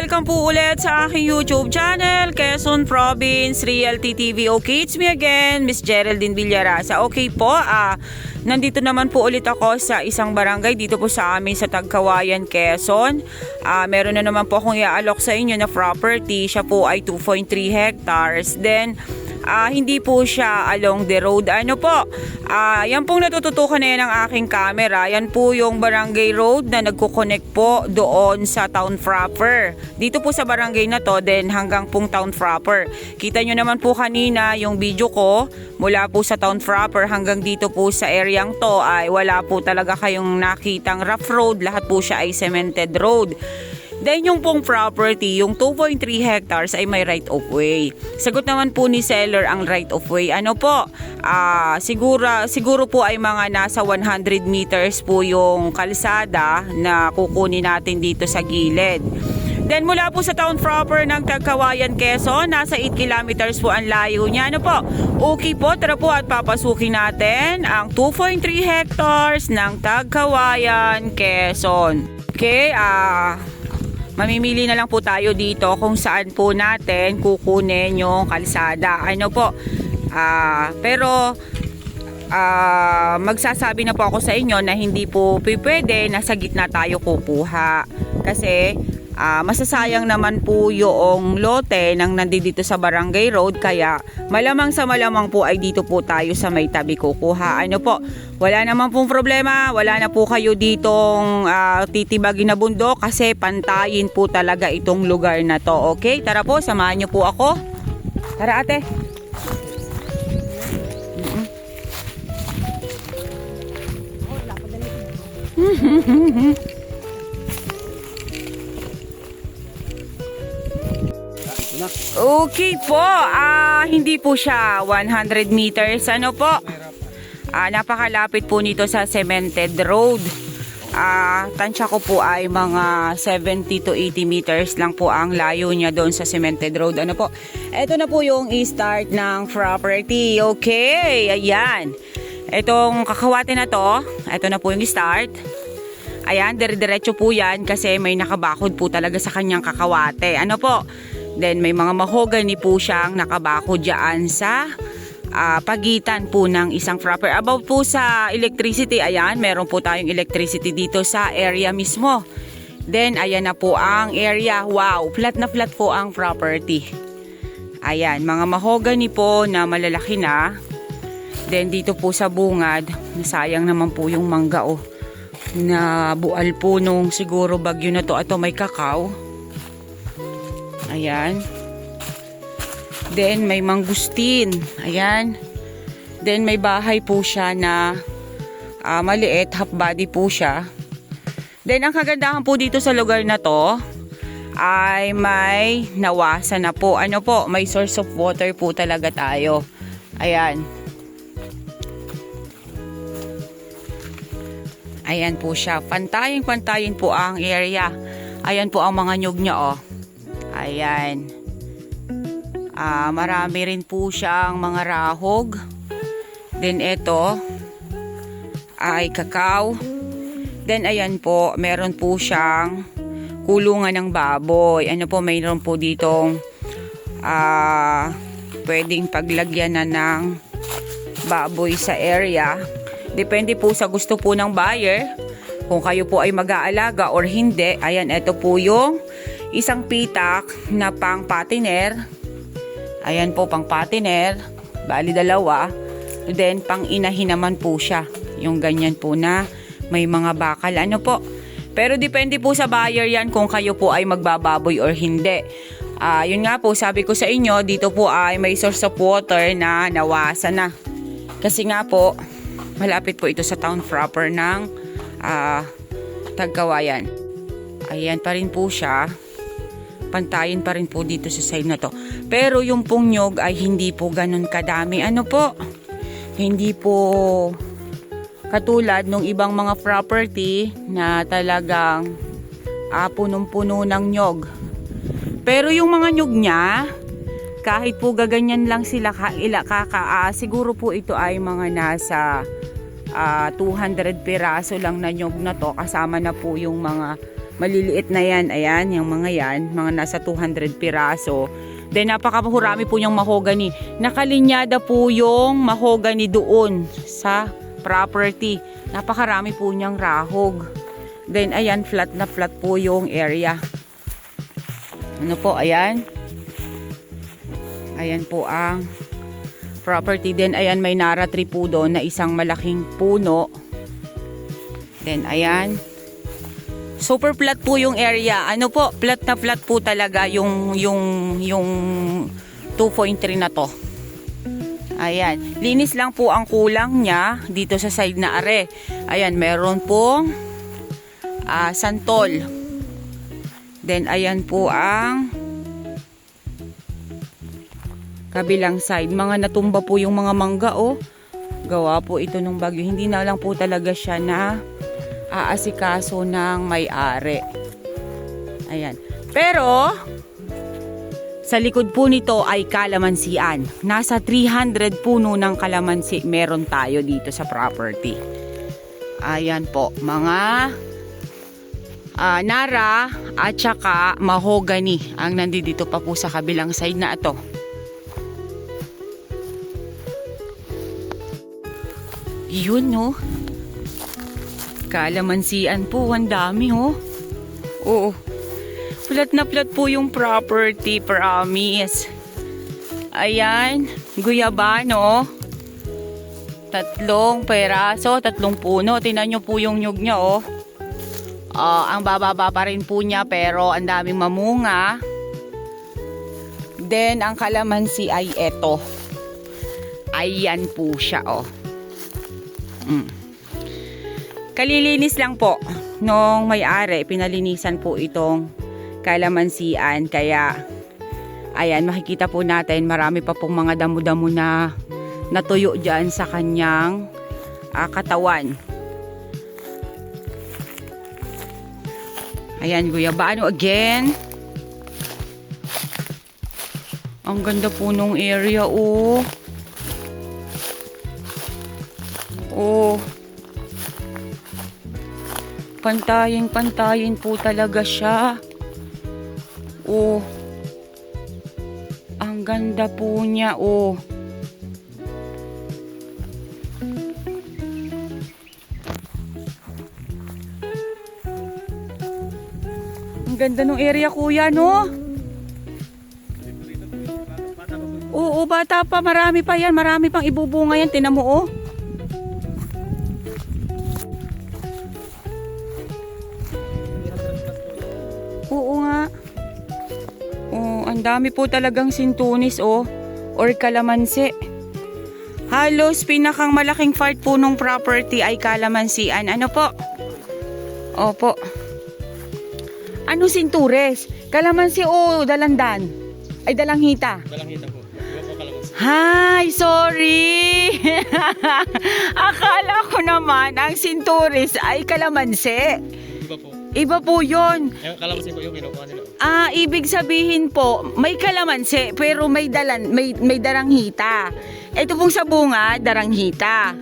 welcome po ulit sa aking YouTube channel, Quezon Province Realty TV. Okay, it's me again, Miss Geraldine Villarasa. Okay po, nandito naman po ulit ako sa isang barangay dito po sa amin sa Tagkawayan, Quezon. Meron na naman po akong iaalok sa inyo na property. Siya po ay 2.3 hectares. Then, hindi po siya along the road. Ano po? Yan pong natututukan na yan ng aking camera. Yan po yung barangay road na nagko-connect po doon sa town proper. Dito po sa barangay na to, then hanggang pong town proper. Kita nyo naman po kanina yung video ko, mula po sa town proper hanggang dito po sa areang to ay wala po talaga kayong nakitang rough road. Lahat po siya ay cemented road. Then yung pong property, yung 2.3 hectares ay may right of way. Sagot naman po ni seller ang right of way. Ano po? Siguro po ay mga nasa 100 meters po yung kalsada na kukunin natin dito sa gilid. Then mula po sa town proper ng Tagkawayan, Quezon, nasa 8 kilometers po ang layo niya. Ano po? Okay po, tara po at papasukin natin ang 2.3 hectares ng Tagkawayan, Quezon. Okay, mamimili na lang po tayo dito kung saan po natin kukunin yung kalsada. Ano po? Pero magsasabi na po ako sa inyo na hindi po pwede na sa gitna tayo kukuha. Kasi masasayang naman po yung lote nang nandito sa barangay road, kaya malamang sa malamang po ay dito po tayo sa may tabi kukuha. Ano po? Wala naman pong problema, wala na po kayo ditong titibagin na bundok kasi pantayin po talaga itong lugar na to. Okay? Tara po, samahan niyo po ako. Tara ate. Okay po, hindi po siya 100 meters. Ano po? Napakalapit po nito sa cemented road. Tansya ko po ay mga 70 to 80 meters lang po ang layo niya doon sa cemented road. Ano po? Ito na po yung i-start ng property. Okay, ayan. Itong kakawate na to, ito na po yung start. Ayan, dire-diretso po yan kasi may nakabakod po talaga sa kanyang kakawate. Ano po? Then may mga mahogany po siyang nakabakod dyan sa pagitan po ng isang proper. About po sa electricity, ayan, meron po tayong electricity dito sa area mismo. Then ayan na po ang area. Wow, flat na flat po ang property. Ayan, mga mahogany po na malalaki na. Then dito po sa bungad, nasayang naman po yung mangga na bual po nung siguro bagyo na to. Ato may kakao. Ayan. Then may mangustin. Ayan. Then may bahay po siya na maliit, half body po siya. Then ang kagandahan po dito sa lugar na to ay may nawasa na po. Ano po? May source of water po talaga tayo. Ayan. Ayan po siya. Pantayin po ang area. Ayan po ang mga nyug niya Ayan. Marami rin po siyang mga rahog. Then ito ay kakao. Then ayan po, meron po siyang kulungan ng baboy. Ano po, mayroon po ditong pwedeng paglagyan na ng baboy sa area. Depende po sa gusto po ng buyer kung kayo po ay mag-aalaga or hindi. Ayan, ito po yung isang pitak na pang patiner. Ayan po, pang patiner. Bali dalawa. Then pang inahin naman po siya. Yung ganyan po na may mga bakal. Ano po? Pero depende po sa buyer yan kung kayo po ay magbababoy or hindi. Yun nga po, sabi ko sa inyo, dito po ay may source of water na nawasa na. Kasi nga po, malapit po ito sa town proper ng Tagkawayan. Ayan pa rin po siya. Pantayin pa rin po dito sa side na to. Pero yung pong nyog ay hindi po ganun kadami. Ano po? Hindi po katulad ng ibang mga property na talagang punong-puno ng nyog. Pero yung mga nyog niya, kahit po gaganyan lang sila siguro po ito ay mga nasa 200 piraso lang na nyog na to. Kasama na po yung mga Maliliit na yan. Ayan, yung mga yan. Mga nasa 200 piraso. Then napakarami po yung mahogany. Nakalinyada po yung mahogany doon sa property. Napakarami po niyang rahog. Then ayan, flat na flat po yung area. Ano po, ayan. Ayan po ang property. Then ayan, may nara tree po doon na isang malaking puno. Then ayan. Super flat po yung area. Ano po, flat na flat po talaga yung 2.3 na to. Ayan. Linis lang po ang kulang niya dito sa side na are. Ayan, meron pong santol. Then ayan po ang kabilang side. Mga natumba po yung mga mangga, oh. Gawa po ito ng bagyo. Hindi na lang po talaga siya na aasikaso ng may-ari. Ayan. Pero sa likod po nito ay kalamansian. Nasa 300 puno ng kalamansi meron tayo dito sa property. Ayan po, mga nara at saka mahogany ang nandito pa po sa kabilang side na ito. Yun, no? Kalamansian po, ang dami, oh. Oo. Flat na flat po yung property, promise. Ayan, guyabano. 3 peraso, 3 puno. Tingnan nyo po yung nyug niya, oh. Ang bababa pa rin po niya, pero ang daming mamunga. Then, ang kalamansi ay eto. Ayan po siya, oh. Kalilinis lang po nung may-ari, pinalinisan po itong kalamansian, kaya ayan, makikita po natin marami pa pong mga damo-damo na natuyo dyan sa kanyang katawan. Ayan, guyabano again. Ang ganda po nung area, oh. Oh. Pantayin po talaga siya. Oh. Ang ganda po niya, oh. Ang ganda ng area, kuya, no? Oo, bata pa. Marami pa yan. Marami pang ibubunga yan. Tinan mo, oh. Oo nga. Oh, ang dami po talagang sintunis, oh, or kalamansi. Halos pinakang malaking part po ng property ay kalamansian. Ano po? Opo. Ano sintures? Kalamansi o dalandan? Ay, dalanghita. Dalanghita po. Iba po kalamansi. Hi, sorry. Akala ko naman ang sintures ay kalamansi. Iba po. Iba po yun. Yung kalamansi po yung kinukuha nila. Ibig sabihin po, may kalamansi pero may daranghita. Ito pong sa bunga, daranghita.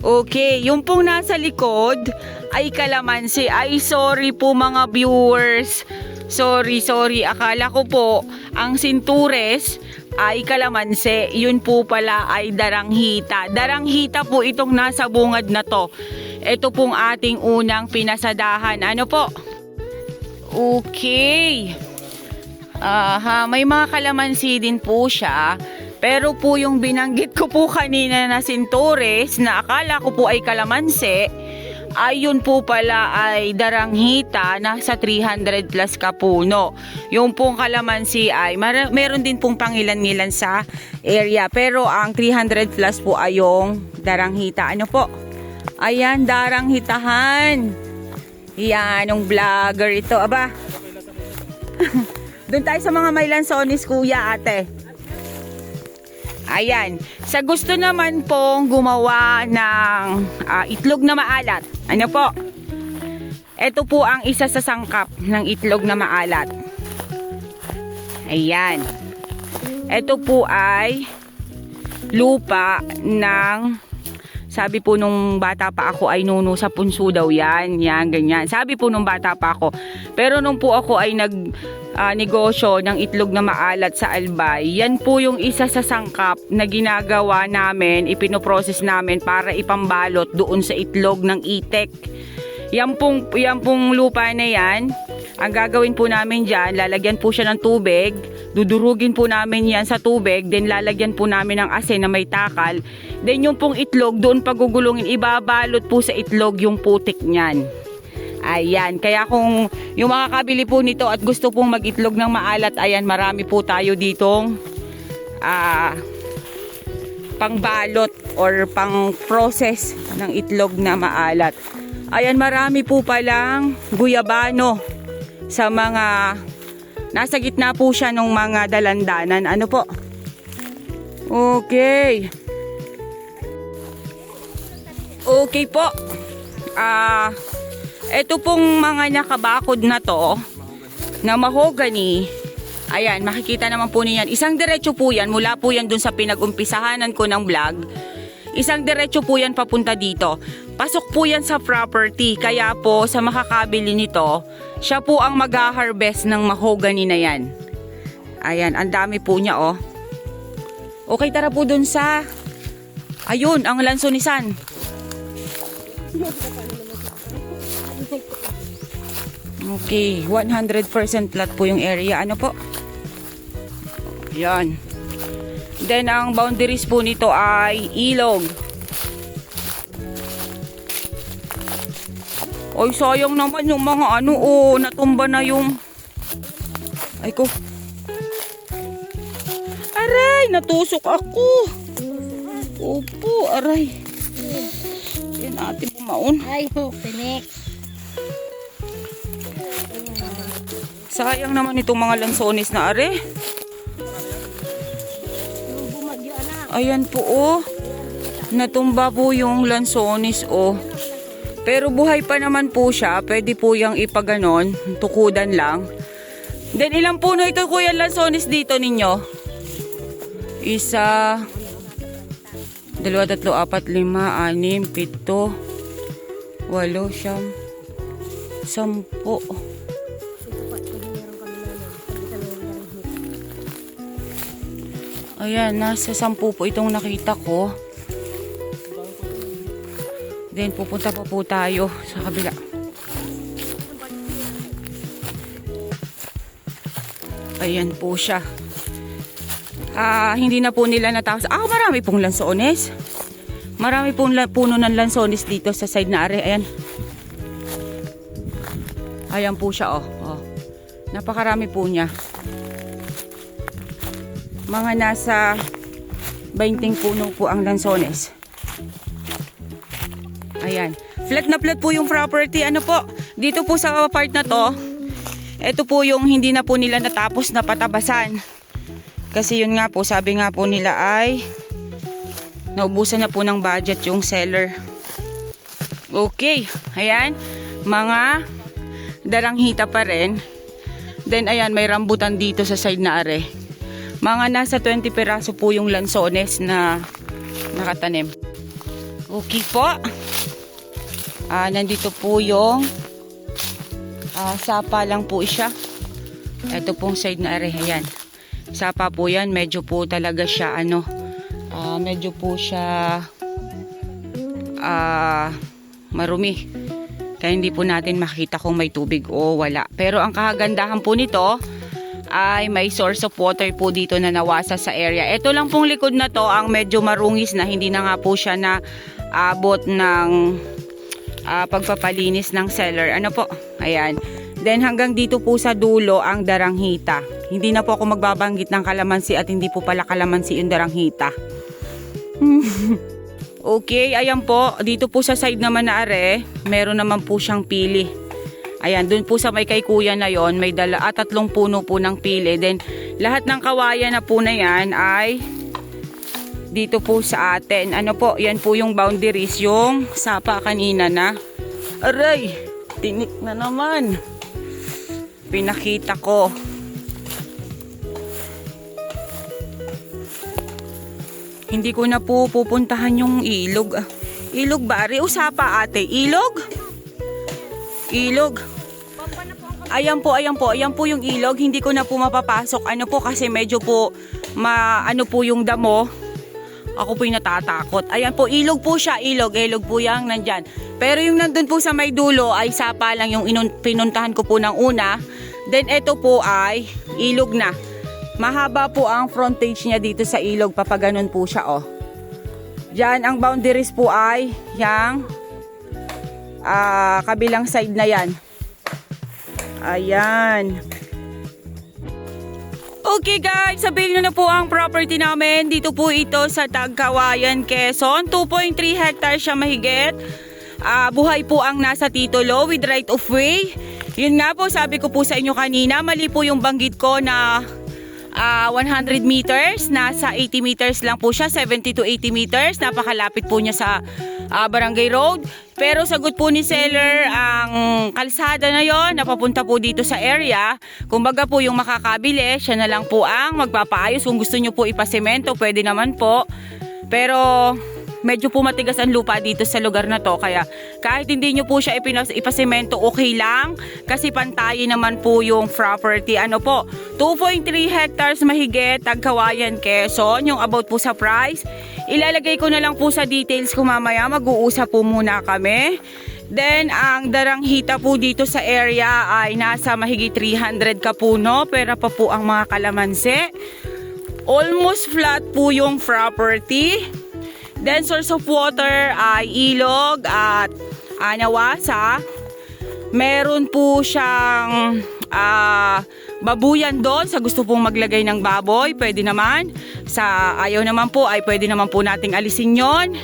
Okay, yung pong nasa likod ay kalamansi. Ay, sorry po mga viewers. Sorry. Akala ko po ang sintures ay kalamansi. Yun po pala ay daranghita. Daranghita po itong nasa bungad na to. Ito pong ating unang pinasadahan. Ano po? Okay. May mga kalamansi din po siya. Pero po yung binanggit ko po kanina na sintures, na akala ko po ay kalamansi, ayun po pala ay daranghita na sa 300 plus kapuno. Yung pong kalamansi ay meron din pong pangilan-ngilan sa area. Pero ang 300 plus po ay yung daranghita. Ano po? Ayan, daranghitahan. Yan, yung vlogger ito. Aba. Doon tayo sa mga may lansones, kuya, ate. Ayan. Sa gusto naman pong gumawa ng itlog na maalat. Ano po? Ito po ang isa sa sangkap ng itlog na maalat. Ayan. Ito po ay lupa ng Sabi po nung bata pa ako ay nuno sa punso daw yan. Yan, ganyan. Sabi po nung bata pa ako. Pero nung po ako ay negosyo ng itlog na maalat sa Albay, yan po yung isa sa sangkap na ginagawa namin, ipinoprocess namin para ipambalot doon sa itlog ng itek. Yan pong lupa na yan, ang gagawin po namin dyan, lalagyan po siya ng tubig, dudurugin po namin yan sa tubig, then lalagyan po namin ng asin na may takal, then yung pong itlog doon pagugulungin, ibabalot po sa itlog yung putik niyan. Ayan, kaya kung yung makakabili po nito at gusto pong mag-itlog ng maalat, ayan, marami po tayo ditong pangbalot or pang-process ng itlog na maalat. Ayan, marami po palang guyabano sa mga nasa gitna po siya ng mga dalandanan. Ano po? Okay. Okay po. Ito pong mga nakabakod na to na mahogany. Ayan, makikita naman po niyan. Isang diretso po yan. Mula po yan dun sa pinag-umpisahanan ko ng vlog. Isang diretso po yan papunta dito. Pasok po yan sa property. Kaya po sa makakabili nito, siya po ang mag-harvest ng mahogany na yan. Ayan, ang dami po niya oh. Okay, tara po dun sa... Ayun, ang lansonisan. Okay, 100% flat po yung area. Ano po? Yan. Then, ang boundaries po nito ay ilog. Oy, sayang naman yung mga ano, oh, natumba na yung... Ay ko. Aray, natusok ako. Opo, aray. Yan ate bumaon. Ay, pinik. Sayang naman itong mga lansones na are. Ayan po oh. Natumba po yung lansones oh. Pero buhay pa naman po siya. Pwede po yung ipaganon. Tukudan lang. Then ilang puno ito kuya lansones dito ninyo? Isa, 2, 3, 4, 5, 6, 7, 8, 9, 10. Ayan, nasa 10 po itong nakita ko. Then pupunta pa po tayo sa kabila. Ayan po siya. Hindi na po nila natapos. Marami pong lansones. Marami pong puno ng lansones dito sa side na are. Ayan. Ayan po siya oh. Napakarami po niya. Mga nasa 20 puno po ang lansones. Ayan. Flat na flat po yung property. Ano po? Dito po sa part na to, ito po yung hindi na po nila natapos na patabasan. Kasi yun nga po, sabi nga po nila ay naubusan na po ng budget yung seller. Okay. Ayan. Mga daranghita pa rin. Then ayan, may rambutan dito sa side na are. Mga nasa 20 peraso po yung lansones na nakatanim. Okay po. Nandito po yung sapa lang po siya. Ito pong side na are. Ayan. Sapa po yan. Medyo po talaga siya medyo po siya marumi. Kaya hindi po natin makita kung may tubig o wala. Pero ang kagandahan po nito ay may source of water po dito na nawasa sa area. Ito lang pong likod na to ang medyo marungis na, hindi na nga po siya na abot ng pagpapalinis ng seller. Ano po? Ayan. Then hanggang dito po sa dulo ang daranghita. Hindi na po ako magbabanggit ng kalamansi at hindi po pala kalamansi yung daranghita. Okay, ayan po. Dito po sa side naman na are, meron naman po siyang pili. Ayan, dun po sa may kay kuya na yon, may 3 puno po ng pili. Then lahat ng kawayan na po na yan ay dito po sa atin. Ano po, yan po yung boundaries, yung sapa kanina na. Aray, tinik na naman. Pinakita ko. Hindi ko na po pupuntahan yung ilog. Ilog ba? Usapa ate. Ilog? Ilog. Ayan po yung ilog. Hindi ko na po mapapasok. Ano po kasi medyo po ano po yung damo. Ako po yung natatakot. Ayan po, ilog po siya. Ilog po yang nandyan. Pero yung nandun po sa may dulo ay sapa lang yung pinuntahan ko po ng una. Then ito po ay ilog na. Mahaba po ang frontage niya dito sa ilog. Papaganon po siya, oh. Diyan ang boundaries po ay yang kabilang side na yan. Ayan. Okay guys, sabihin nyo na po ang property namin. Dito po ito sa Tagkawayan, Quezon. 2.3 hectares siya mahigit. Buhay po ang nasa titulo with right of way. Yun nga po, sabi ko po sa inyo kanina, mali po yung banggit ko na 100 meters. Nasa 80 meters lang po siya, 70 to 80 meters. Napakalapit po niya sa Barangay Road. Pero sagot po ni seller, ang kalsada na yon napapunta po dito sa area. Kumbaga po yung makakabili, siya na lang po ang magpapaayos. Kung gusto nyo po ipasemento, pwede naman po. Pero medyo po matigas ang lupa dito sa lugar na to. Kaya kahit hindi nyo po siya ipasemento, okay lang. Kasi pantayin naman po yung property. Ano po, 2.3 hectares mahigit, Tagkawayan, Quezon. Yung about po sa price, ilalagay ko na lang po sa details ko mamaya. Mag-uusap po muna kami. Then, ang daranghita po dito sa area ay nasa mahigit 300 ka puno. Pera pa po ang mga kalamansi. Almost flat po yung property. Then, source of water ay ilog at anawasa. Meron po siyang babuyan doon sa gusto pong maglagay ng baboy. Pwede naman. Sa ayaw naman po ay pwede naman po nating alisin yon.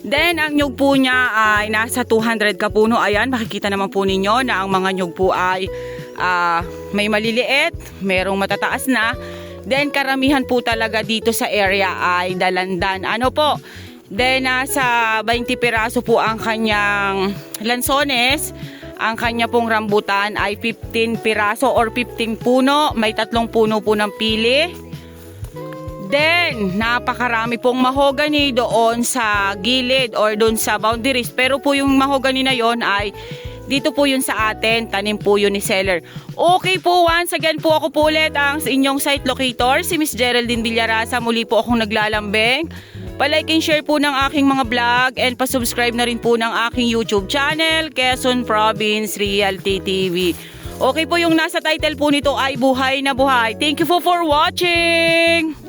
Then, ang nyug po niya ay nasa 200 ka puno. Ayan, makikita naman po ninyo na ang mga nyug po ay may maliliit, merong matataas na. Then, karamihan po talaga dito sa area ay dalandan. Ano po? Then, nasa 20 piraso po ang kanyang lansones. Ang kanya pong rambutan ay 15 piraso or 15 puno. May 3 puno po ng pili. Then, napakarami pong mahogany doon sa gilid or doon sa boundaries. Pero po yung mahogany na yon ay dito po yun sa atin, tanim po yun ni seller. Okay po, once again po ako po ulit ang inyong site locator, si Miss Geraldine Villarasa. Muli po akong naglalambing. Palike and share po ng aking mga vlog and pasubscribe na rin po ng aking YouTube channel, Quezon Province Realty TV. Okay po, yung nasa title po nito ay Buhay na Buhay. Thank you for watching!